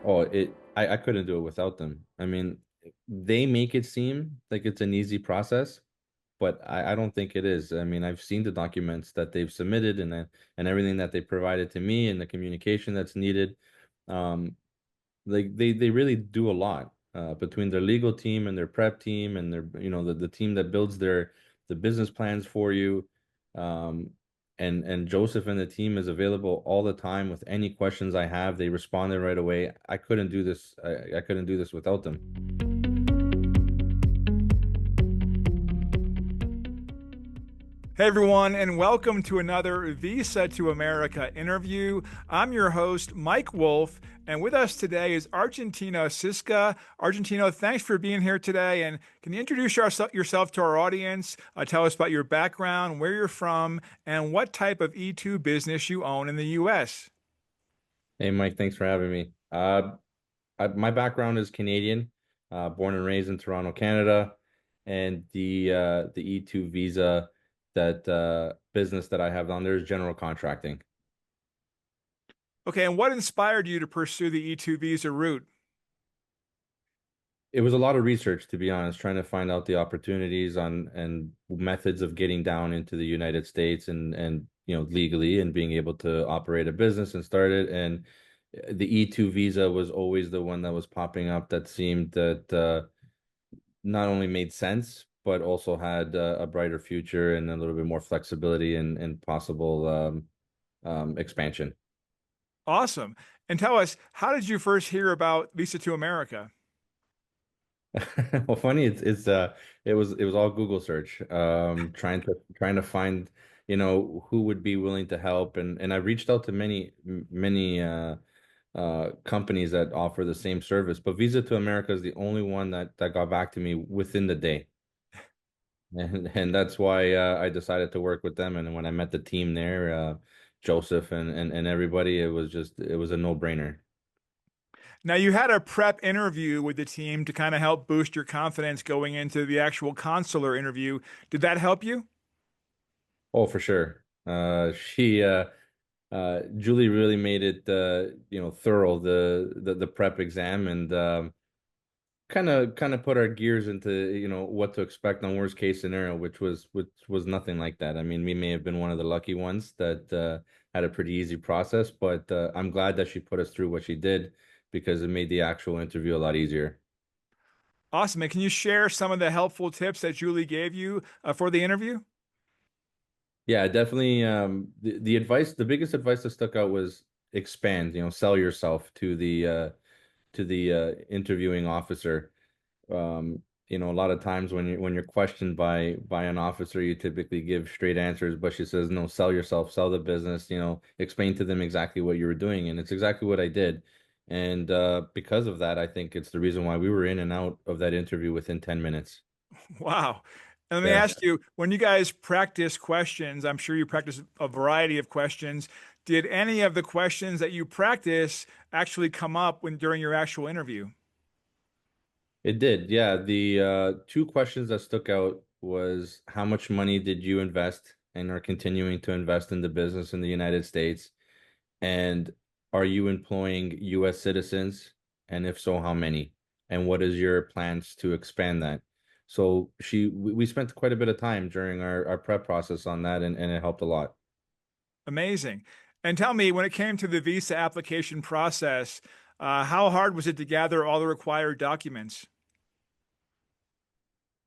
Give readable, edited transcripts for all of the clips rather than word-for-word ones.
I couldn't do it without them. I mean, they make it seem like it's an easy process, but I don't think it is. I mean, I've seen the documents that they've submitted and everything that they provided to me and the communication that's needed. Um, like they really do a lot between their legal team and their prep team and their the team that builds the business plans for you. Um, and Joseph and the team is available all the time with any questions I have. They responded right away. I couldn't do this. I couldn't do this without them. Hey everyone, and welcome to another Visa to America interview. I'm your host, Mike Wolf, and with us today is Argentino Sisca. Argentino, thanks for being here today. And can you introduce yourself to our audience? Tell us about your background, where you're from, and what type of E-2 business you own in the U.S. Hey Mike, thanks for having me. My background is Canadian, born and raised in Toronto, Canada, and the E-2 visa that business that I have on there is general contracting. Okay, and what inspired you to pursue the E-2 visa route? It was a lot of research, to be honest, trying to find out the opportunities on and methods of getting down into the United States and legally and being able to operate a business and start it. And the E-2 visa was always the one that was popping up that seemed that not only made sense, but also had a brighter future and a little bit more flexibility and possible expansion. Awesome. And tell us, how did you first hear about Visa to America? Well, funny, it was all Google search, trying to find, who would be willing to help, and I reached out to many companies that offer the same service, but Visa to America is the only one that got back to me within the day. And that's why I decided to work with them. And when I met the team there, Joseph and everybody, it was a no-brainer. Now, you had a prep interview with the team to kind of help boost your confidence going into the actual consular interview. Did that help you? Oh, for sure. Julie really made it thorough, the prep exam, and kind of put our gears into what to expect on worst case scenario, which was nothing like that. I mean, we may have been one of the lucky ones that had a pretty easy process, but I'm glad that she put us through what she did because it made the actual interview a lot easier. Awesome. And can you share some of the helpful tips that Julie gave you for the interview? Yeah, definitely. The biggest advice that stuck out was expand, sell yourself to the interviewing officer. A lot of times when you're questioned by an officer, you typically give straight answers, but she says, no, sell yourself, sell the business, explain to them exactly what you were doing. And it's exactly what I did. And because of that, I think it's the reason why we were in and out of that interview within 10 minutes. Wow. And let me Yeah. ask you, when you guys practice questions, I'm sure you practice a variety of questions. Did any of the questions that you practice actually come up when during your actual interview? It did. Yeah. The two questions that stuck out was how much money did you invest and are continuing to invest in the business in the United States? And are you employing US citizens? And if so, how many? And what is your plans to expand that? So we spent quite a bit of time during our prep process on that and it helped a lot. Amazing. And tell me, when it came to the visa application process, how hard was it to gather all the required documents?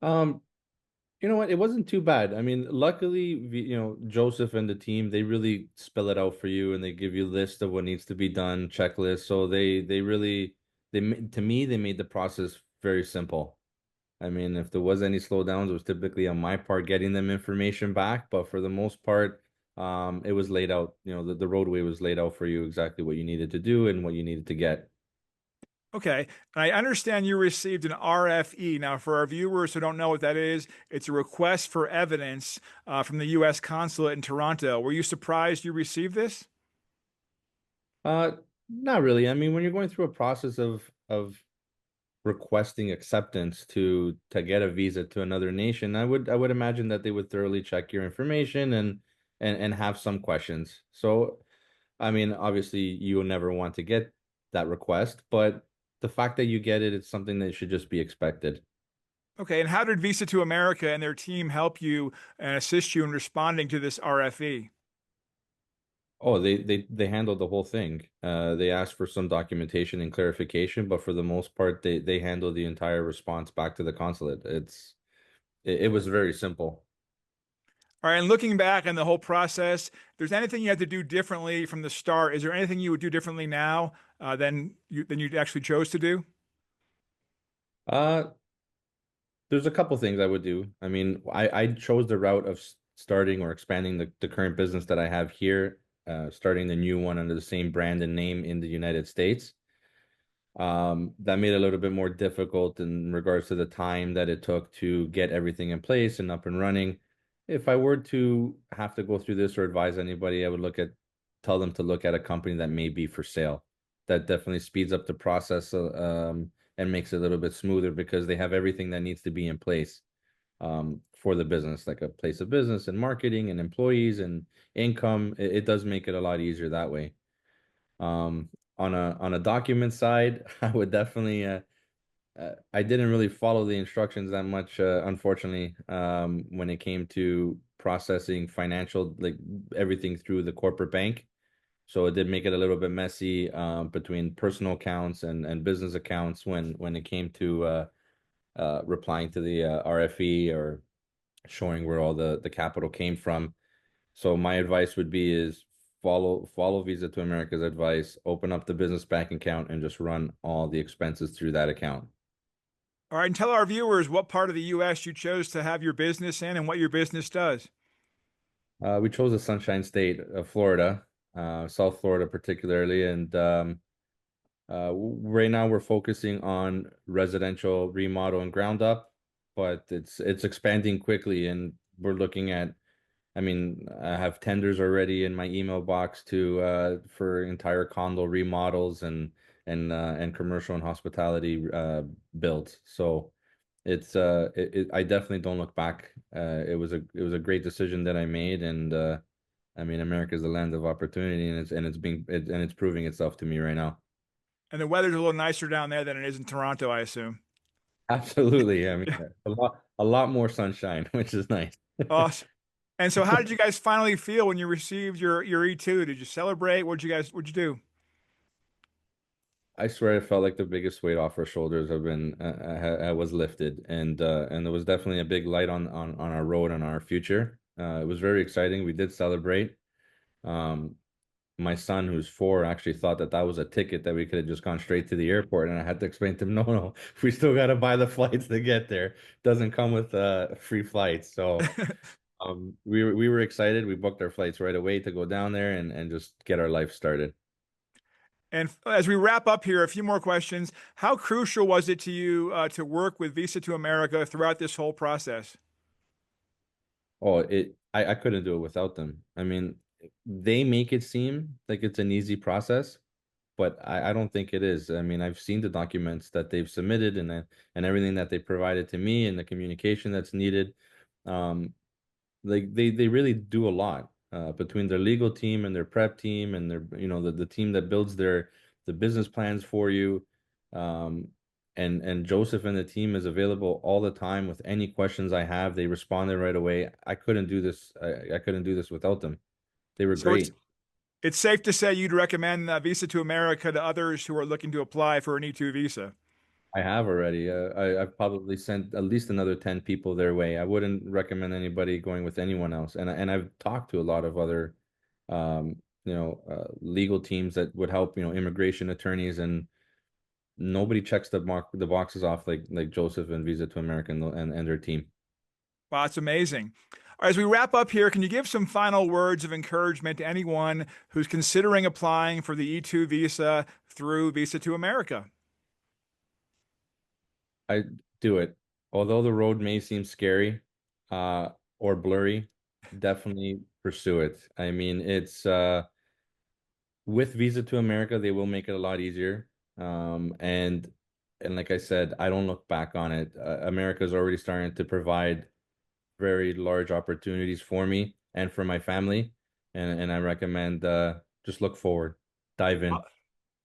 Um, You know what? It wasn't too bad. I mean, luckily, Joseph and the team, they really spell it out for you and they give you a list of what needs to be done, checklist. So they really to me, they made the process very simple. I mean, if there was any slowdowns, it was typically on my part getting them information back, but for the most part, it was laid out, the roadway was laid out for you exactly what you needed to do and what you needed to get. Okay, and I understand you received an RFE. Now, for our viewers who don't know what that is, it's a request for evidence from the U.S. consulate in Toronto. Were you surprised you received this? Uh, Not really. I mean, when you're going through a process of requesting acceptance to get a visa to another nation, I would imagine that they would thoroughly check your information and have some questions. So, I mean, obviously, you'll never want to get that request, but the fact that you get it, it's something that should just be expected. Okay, and how did Visa to America and their team help you and assist you in responding to this RFE? Oh, they handled the whole thing. They asked for some documentation and clarification, but for the most part, they handled the entire response back to the consulate. It was very simple. All right, and looking back on the whole process, if there's anything you had to do differently from the start, is there anything you would do differently now than you actually chose to do? Uh, there's a couple things I would do. I mean, I chose the route of starting or expanding the current business that I have here, starting the new one under the same brand and name in the United States. That made it a little bit more difficult in regards to the time that it took to get everything in place and up and running. If I were to have to go through this or advise anybody, I would tell them to look at a company that may be for sale. That definitely speeds up the process, and makes it a little bit smoother because they have everything that needs to be in place, for the business, like a place of business and marketing and employees and income. It does make it a lot easier that way. Um, on a document side, I would definitely I didn't really follow the instructions that much, unfortunately, when it came to processing financial, like everything through the corporate bank. So it did make it a little bit messy, between personal accounts and business accounts when it came to replying to the RFE or showing where all the capital came from. So my advice would be is follow Visa to America's advice, open up the business bank account and just run all the expenses through that account. All right, and tell our viewers what part of the US you chose to have your business in and what your business does. We chose the Sunshine State of Florida, South Florida particularly, and right now we're focusing on residential remodel and ground up, but it's expanding quickly, and we're looking at. I mean, I have tenders already in my email box to for entire condo remodels and commercial and hospitality builds. So I definitely don't look back. It was a great decision that I made, and I mean, America is the land of opportunity, and it's proving itself to me right now. And the weather's a little nicer down there than it is in Toronto, I assume. Absolutely. I mean, a lot more sunshine, which is nice. Awesome. And so, how did you guys finally feel when you received your E-2? Did you celebrate? What'd you do? I swear it felt like the biggest weight off our shoulders have been was lifted, and there was definitely a big light on our road and our future. It was very exciting. We did celebrate. Um, my son, who's 4, actually thought that that was a ticket that we could have just gone straight to the airport, and I had to explain to him, no, no, we still got to buy the flights to get there. Doesn't come with free flights. So we were excited. We booked our flights right away to go down there and just get our life started. And as we wrap up here, a few more questions. How crucial was it to you to work with Visa to America throughout this whole process? Oh, I couldn't do it without them. I mean, they make it seem like it's an easy process, but I don't think it is. I mean, I've seen the documents that they've submitted and everything that they provided to me and the communication that's needed. Um, like they really do a lot, between their legal team and their prep team and their, the team that builds the business plans for you. Um, and Joseph and the team is available all the time with any questions I have. They responded right away. I couldn't do this. I couldn't do this without them. They were So it's great. it's safe to say you'd recommend Visa to America to others who are looking to apply for an E-2 visa. I have already. I've probably sent at least another 10 people their way. I wouldn't recommend anybody going with anyone else. And I've talked to a lot of other, legal teams that would help, immigration attorneys, and nobody checks the boxes off like Joseph and Visa to America and their team. Wow, it's amazing. All right, as we wrap up here, can you give some final words of encouragement to anyone who's considering applying for the E-2 visa through Visa to America? I do it. Although the road may seem scary, or blurry, definitely pursue it. I mean, it's with Visa to America, they will make it a lot easier. And like I said, I don't look back on it. America's already starting to provide very large opportunities for me and for my family, and I recommend just look forward, dive in.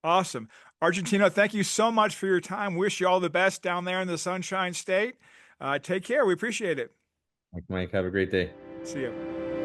Awesome. Argentino, thank you so much for your time. Wish you all the best down there in the Sunshine State. Take care. We appreciate it. Mike, have a great day. See you.